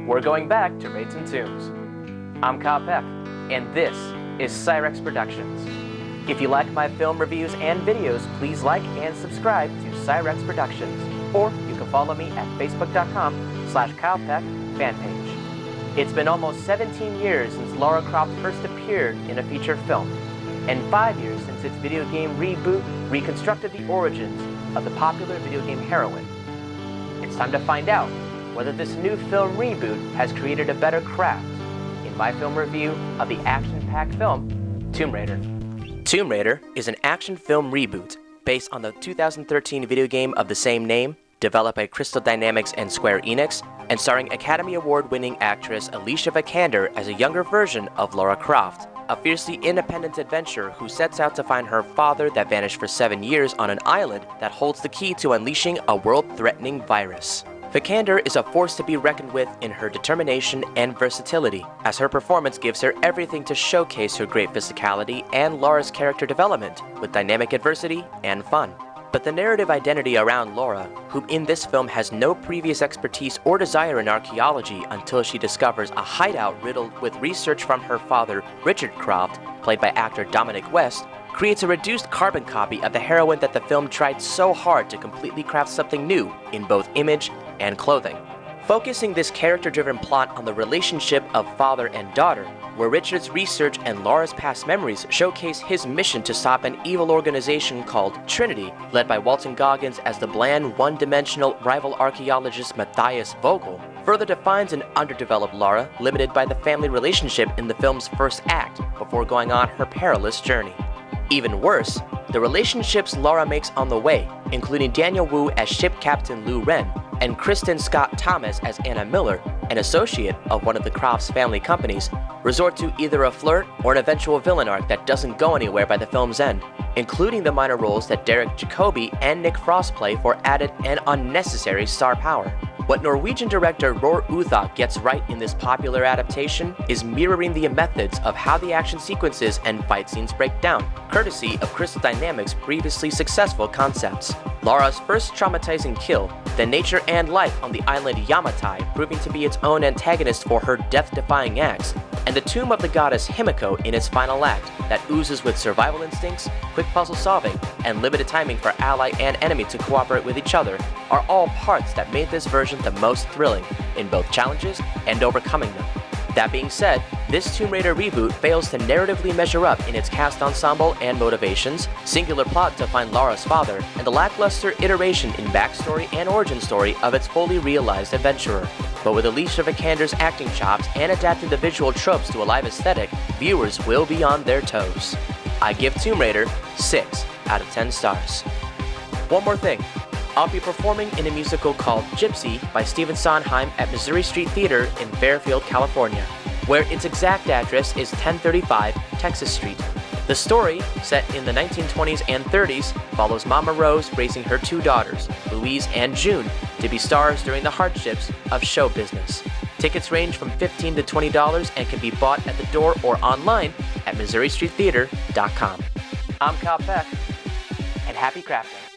we're going back to Rates and Tunes. I'm Kyle Peck, and this is Psyrex Productions. If you like my film reviews and videos, please like and subscribe to Psyrex Productions, or you can follow me at facebook.com/Kyle Peck fan page. It's been almost 17 years since Lara Croft first appeared in a feature film, and 5 years since its video game Reboot reconstructed the origins of the popular video game heroine. It's time to find out whether this new film Reboot has created a better craft in my film review of the action-packed film Tomb Raider. Tomb Raider is an action film reboot based on the 2013 video game of the same name, developed by Crystal Dynamics and Square Enix, and starring Academy Award-winning actress Alicia Vikander as a younger version of Lara Croft, a fiercely independent adventurer who sets out to find her father that vanished for 7 years on an island that holds the key to unleashing a world-threatening virus. Vikander is a force to be reckoned with in her determination and versatility, as her performance gives her everything to showcase her great physicality and Lara's character development, with dynamic adversity and fun. But the narrative identity around Lara, who in this film has no previous expertise or desire in archaeology until she discovers a hideout riddled with research from her father, Richard Croft, played by actor Dominic West, creates a reduced carbon copy of the heroine that the film tried so hard to completely craft something new in both image and clothing. Focusing this character-driven plot on the relationship of father and daughter, where Richard's research and Lara's past memories showcase his mission to stop an evil organization called Trinity, led by Walton Goggins as the bland, one-dimensional rival archaeologist Matthias Vogel, further defines an underdeveloped Lara limited by the family relationship in the film's first act before going on her perilous journey. Even worse, the relationships Lara makes on the way, including Daniel Wu as ship captain Lu Ren, and Kristen Scott Thomas as Anna Miller, an associate of one of the Crofts' family companies, resort to either a flirt or an eventual villain arc that doesn't go anywhere by the film's end, including the minor roles that Derek Jacobi and Nick Frost play for added and unnecessary star power. What Norwegian director Roar Uthaug gets right in this popular adaptation is mirroring the methods of how the action sequences and fight scenes break down, courtesy of Crystal Dynamics' previously successful concepts. Lara's first traumatizing kill, the nature and life on the island Yamatai proving to be its own antagonist for her death-defying acts, and the tomb of the goddess Himiko in its final act that oozes with survival instincts, quick puzzle solving, and limited timing for ally and enemy to cooperate with each other, are all parts that made this version the most thrilling in both challenges and overcoming them. That being said, this Tomb Raider reboot fails to narratively measure up in its cast ensemble and motivations, singular plot to find Lara's father, and the lackluster iteration in backstory and origin story of its fully realized adventurer. But with Alicia Vikander's acting chops and adapting the visual tropes to a live aesthetic, viewers will be on their toes. I give Tomb Raider 6 out of 10 stars. One more thing. I'll be performing in a musical called Gypsy by Stephen Sondheim at Missouri Street Theater in Fairfield, California, where its exact address is 1035 Texas Street. The story, set in the 1920s and 30s, follows Mama Rose raising her 2 daughters, Louise and June, to be stars during the hardships of show business. Tickets range from $15 to $20 and can be bought at the door or online at MissouriStreetTheater.com. I'm Kyle Peck, and happy crafting.